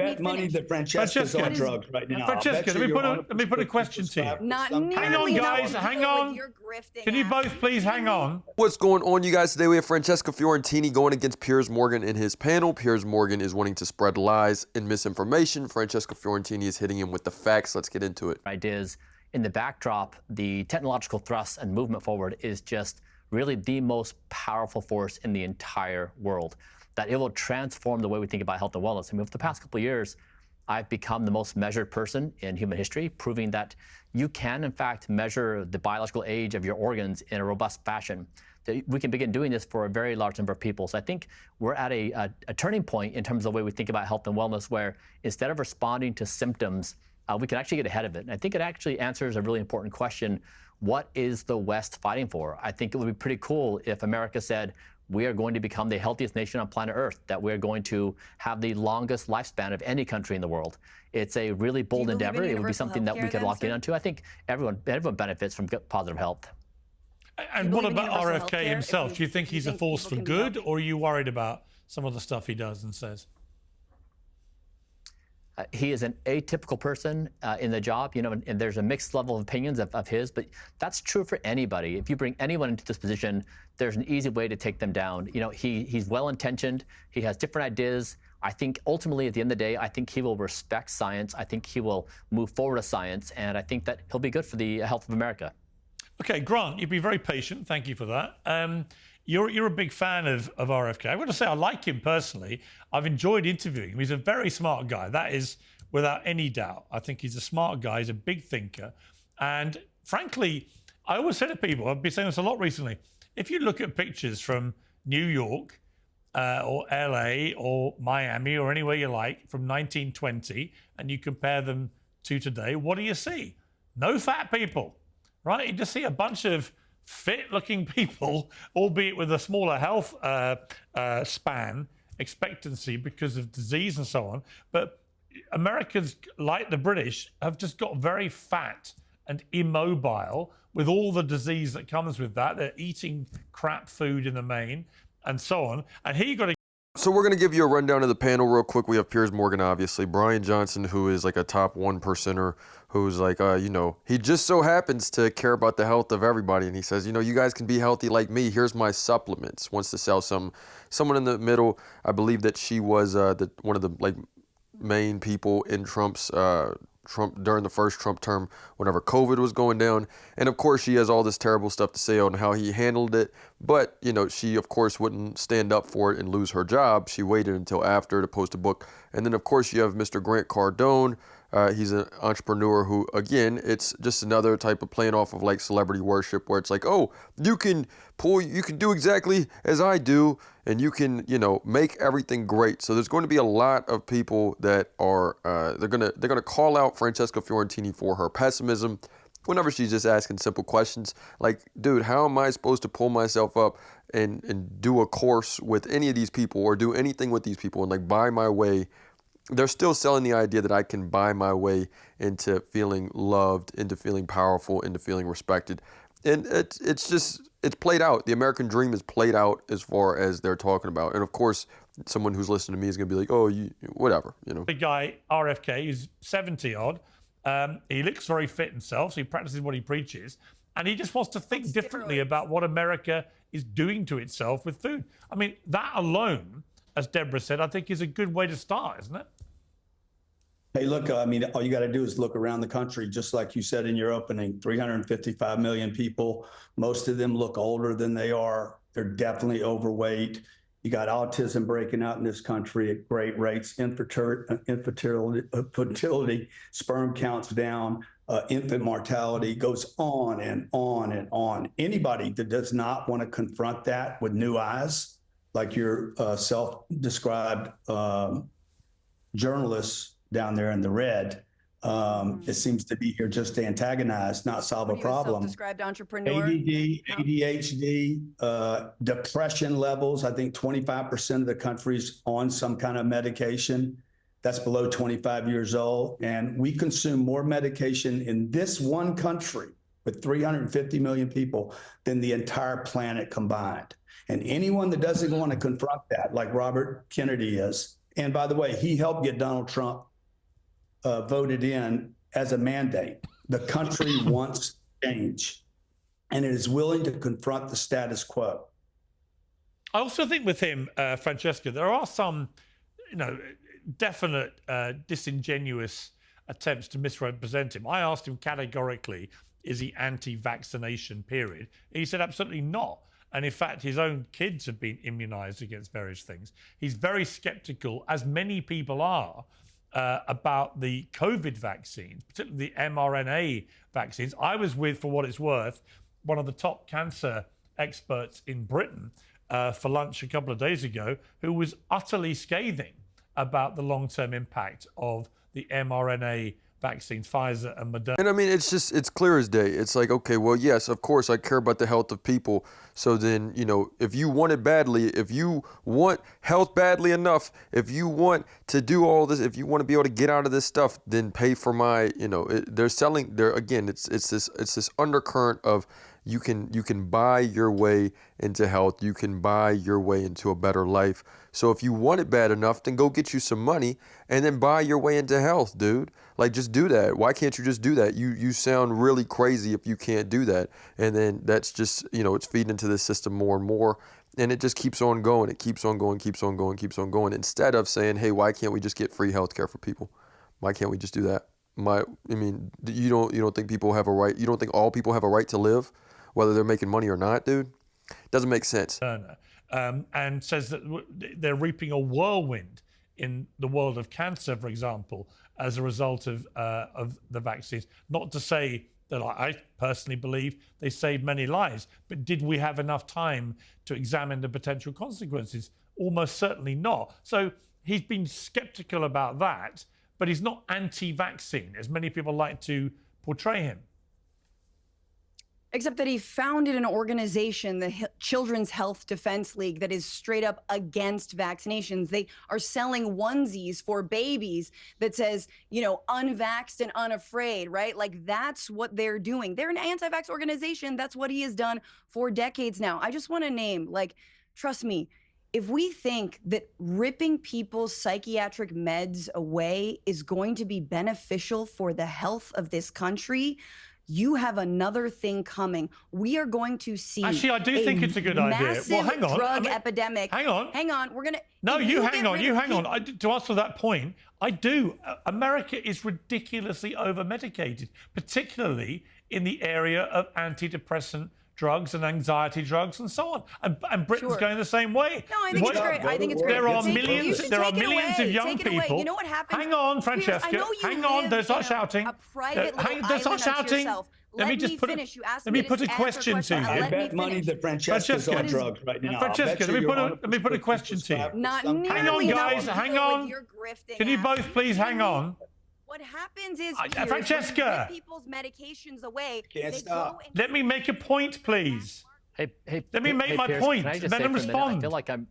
bet money finish. that Francesca's on drugs right now. Francesca, let me put a question to you. Not Hang on, nearly guys. enough to Hang deal with on. your grifting Can you ass. both please hang on? What's going on, you guys? Today we have Francesca Fiorentini going against Piers Morgan in his panel. Piers Morgan is wanting to spread lies and misinformation. Francesca Fiorentini is hitting him with the facts. Let's get into it. Ideas in the backdrop, the technological thrust and movement forward is just really the most powerful force in the entire world, that it will transform the way we think about health and wellness. I mean, over the past couple of years, I've become the most measured person in human history, proving that you can, in fact, measure the biological age of your organs in a robust fashion. That we can begin doing this for a very large number of people. So I think we're at a turning point in terms of the way we think about health and wellness, where instead of responding to symptoms, we can actually get ahead of it. And I think it actually answers a really important question. What is the West fighting for? I think it would be pretty cool if America said, we are going to become the healthiest nation on planet Earth, that we're going to have the longest lifespan of any country in the world. It's a really bold endeavor. It would be something that we could lock in onto. I think everyone benefits from positive health. And what about RFK himself? Do you think he's a force for good, or are you worried about some of the stuff he does and says? He is an atypical person in the job, you know, and there's a mixed level of opinions of his, but that's true for anybody. If you bring anyone into this position, there's an easy way to take them down. You know, he's well-intentioned. He has different ideas. I think ultimately, at the end of the day, I think he will respect science. I think he will move forward to science, and I think that he'll be good for the health of America. Okay, Grant, you've been very patient. Thank you for that. You're a big fan of RFK. I've got to say, I like him personally. I've enjoyed interviewing him. He's a very smart guy. That is without any doubt. I think he's a smart guy. He's a big thinker. And frankly, I always say to people, I've been saying this a lot recently, if you look at pictures from New York or LA or Miami or anywhere you like from 1920 and you compare them to today, what do you see? No fat people, right? You just see a bunch of fit-looking people, albeit with a smaller health span expectancy because of disease and so on. But Americans, like the British, have just got very fat and immobile with all the disease that comes with that. They're eating crap food in the main and so on. And here you've got to... So we're going to give you a rundown of the panel real quick. We have Piers Morgan, obviously. Brian Johnson, who is like a top 1%er, who's like, you know, he just so happens to care about the health of everybody. And he says, you know, you guys can be healthy like me. Here's my supplements. Wants to sell some. Someone in the middle, I believe that she was one of the like main people in Trump during the first Trump term whenever COVID was going down. And of course, she has all this terrible stuff to say on how he handled it. But, you know, she, of course, wouldn't stand up for it and lose her job. She waited until after to post a book. And then, of course, you have Mr. Grant Cardone. He's an entrepreneur who, again, it's just another type of playing off of like celebrity worship where it's like, oh, you can do exactly as I do and you can, you know, make everything great. So there's going to be a lot of people that are, they're going to call out Francesca Fiorentini for her pessimism whenever she's just asking simple questions like, dude, how am I supposed to pull myself up and do a course with any of these people or do anything with these people and like buy my way? They're still selling the idea that I can buy my way into feeling loved, into feeling powerful, into feeling respected. And it's played out. The American dream is played out as far as they're talking about. And of course, someone who's listening to me is going to be like, oh, whatever, you know. The guy, RFK, is 70 odd. He looks very fit himself, so he practices what he preaches. And he just wants to think differently about what America is doing to itself with food. I mean, that alone, as Deborah said, I think is a good way to start, isn't it? Hey, look, I mean, all you got to do is look around the country, just like you said in your opening, 355 million people. Most of them look older than they are. They're definitely overweight. You got autism breaking out in this country at great rates, infertility, sperm counts down, infant mortality goes on and on and on. Anybody that does not want to confront that with new eyes, like your self-described journalists down there in the red, it seems to be here just to antagonize, not solve a problem. Self-described entrepreneur. ADD, ADHD, depression levels. I think 25% of the country's on some kind of medication that's below 25 years old. And we consume more medication in this one country with 350 million people than the entire planet combined. And anyone that doesn't want to confront that, like Robert Kennedy is And by the way, he helped get Donald Trump voted in as a mandate. The country wants change, and it is willing to confront the status quo. I also think with him, Francesca, there are some, definite disingenuous attempts to misrepresent him. I asked him categorically, is he anti-vaccination, period? He said absolutely not. And in fact, his own kids have been immunized against various things. He's very skeptical, as many people are, about the COVID vaccines, particularly the mRNA vaccines. I was with, for what it's worth, one of the top cancer experts in Britain for lunch a couple of days ago, who was utterly scathing about the long-term impact of the mRNA vaccines, Pfizer and Moderna. And I mean, it's clear as day. It's like, okay, well, yes, of course, I care about the health of people. So then, if you want it badly, if you want health badly enough, if you want to do all this, if you want to be able to get out of this stuff, then pay for my, again, it's this undercurrent of you can buy your way into health. You can buy your way into a better life. So if you want it bad enough, then go get you some money and then buy your way into health, dude. Like, just do that. Why can't you just do that? You sound really crazy if you can't do that. And then that's just, it's feeding into the system more and more. And it just keeps on going. It keeps on going, keeps on going, keeps on going. Instead of saying, hey, why can't we just get free health care for people? Why can't we just do that? You don't think people have a right? You don't think all people have a right to live, whether they're making money or not, dude? Doesn't make sense. And says that they're reaping a whirlwind in the world of cancer, for example, as a result of the vaccines. Not to say that I personally believe they saved many lives, but did we have enough time to examine the potential consequences? Almost certainly not. So he's been skeptical about that, but he's not anti-vaccine, as many people like to portray him. Except that he founded an organization, the Children's Health Defense League, that is straight up against vaccinations. They are selling onesies for babies that says, unvaxxed and unafraid, right? Like, that's what they're doing. They're an anti-vax organization. That's what he has done for decades now. I just want to name, trust me, if we think that ripping people's psychiatric meds away is going to be beneficial for the health of this country, you have another thing coming. We are going to see. Actually, I do think it's a good idea. Well, hang on. Drug epidemic. Hang on. Hang on. We're gonna. No, you hang on. You hang on. To answer that point, I do. America is ridiculously over-medicated, particularly in the area of antidepressant drugs and anxiety drugs and so on. And Britain's going the same way. No, I think it's great. I think it's great. There are millions of young people. You know what happens? Hang on, Francesca. Hang on. Don't start shouting. Don't start shouting. Let me put a question to you. I bet money that Francesca's on drugs right now. Francesca, let me put a question to you. Not hang on, guys. Hang on. Can you both please hang on? What happens is, Francesca, rip people's medications away. Can't stop. Let me make a point, please. Hey, let me make my Piers, point. Can I just Let them respond. I feel like I'm.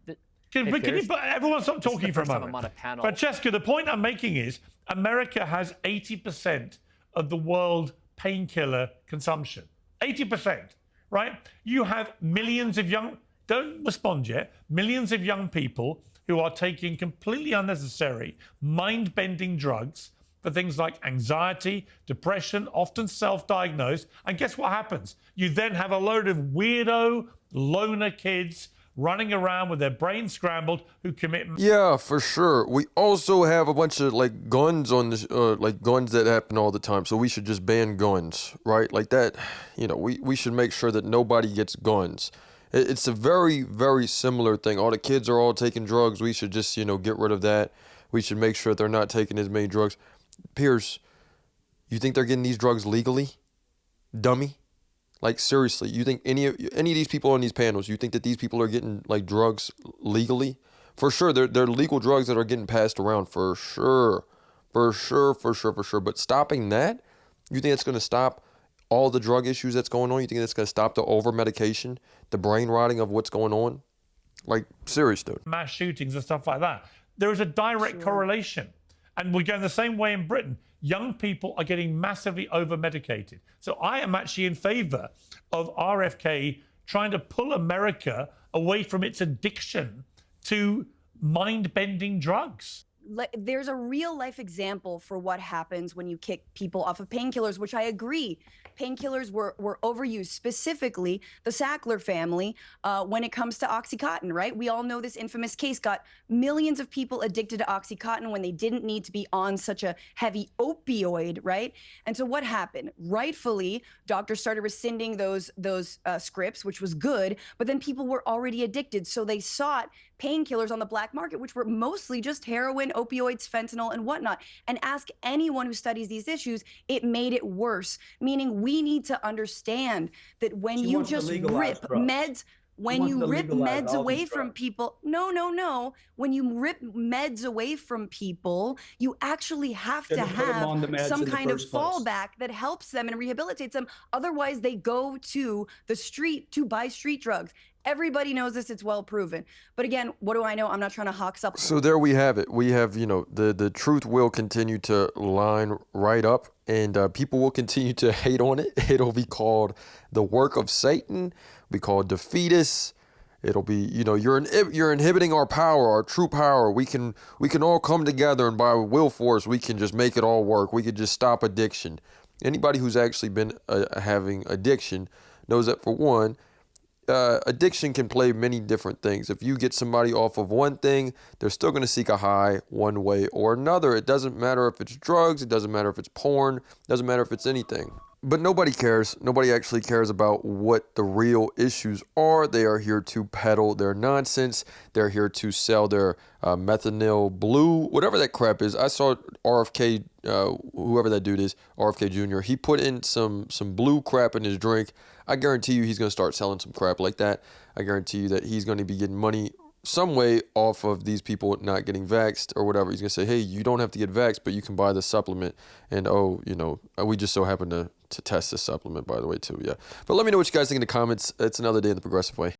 Everyone stop talking for a moment. I'm on a panel. Francesca, the point I'm making is America has 80% of the world painkiller consumption. 80%, right? You have millions of don't respond yet, millions of young people who are taking completely unnecessary, mind-bending drugs for things like anxiety, depression, often self-diagnosed. And guess what happens? You then have a load of weirdo, loner kids running around with their brains scrambled who commit. Yeah, for sure. We also have a bunch of guns on this, guns that happen all the time. So we should just ban guns, right? Like that, we should make sure that nobody gets guns. It's a very, very similar thing. All the kids are all taking drugs. We should just, get rid of that. We should make sure they're not taking as many drugs. Piers, you think they're getting these drugs legally? Dummy? Like, seriously, you think any of these people on these panels, you think that these people are getting drugs legally? For sure, they're legal drugs that are getting passed around, for sure. But stopping that, you think it's going to stop all the drug issues that's going on? You think that's going to stop the over-medication, the brain rotting of what's going on? Serious, dude. Mass shootings and stuff like that. There is a direct correlation. And we're going the same way in Britain. Young people are getting massively over-medicated. So I am actually in favor of RFK trying to pull America away from its addiction to mind-bending drugs. there's a real life example for what happens when you kick people off of painkillers, which I agree. Painkillers were overused, specifically the Sackler family, when it comes to Oxycontin, right? We all know this infamous case got millions of people addicted to Oxycontin when they didn't need to be on such a heavy opioid, right? And so what happened? Rightfully, doctors started rescinding those scripts, which was good, but then people were already addicted. So they sought painkillers on the black market, which were mostly just heroin, opioids, fentanyl, and whatnot. And ask anyone who studies these issues, it made it worse. Meaning we need to understand that when She you wants to just legalize rip drugs. meds, when wants you to rip legalize meds all away these from drugs. people, no. When you rip meds away from people, you actually have to Shouldn't have put 'em have on the meds some in the kind of first place. fallback that helps them and rehabilitates them. Otherwise, they go to the street to buy street drugs. Everybody knows this, it's well proven. But again, what do I know? I'm not trying to hawk supplements. So there we have it. We have, the truth will continue to line right up, and people will continue to hate on it. It'll be called the work of Satan. Be called defeatist. It'll be, you're inhibiting our power, our true power. We can all come together, and by will force, we can just make it all work. We could just stop addiction. Anybody who's actually been having addiction knows that, for one, addiction can play many different things. If you get somebody off of one thing, they're still going to seek a high one way or another. It doesn't matter if it's drugs. It doesn't matter if it's porn. It doesn't matter if it's anything. But nobody cares. Nobody actually cares about what the real issues are. They are here to peddle their nonsense. They're here to sell their methanol blue, whatever that crap is. I saw RFK, whoever that dude is, RFK Jr., he put in some blue crap in his drink. I guarantee you he's going to start selling some crap like that. I guarantee you that he's going to be getting money some way off of these people not getting vaxxed or whatever. He's going to say, hey, you don't have to get vaxxed, but you can buy the supplement. And, we just so happen to test this supplement, by the way, too. Yeah. But let me know what you guys think in the comments. It's another day in the progressive way.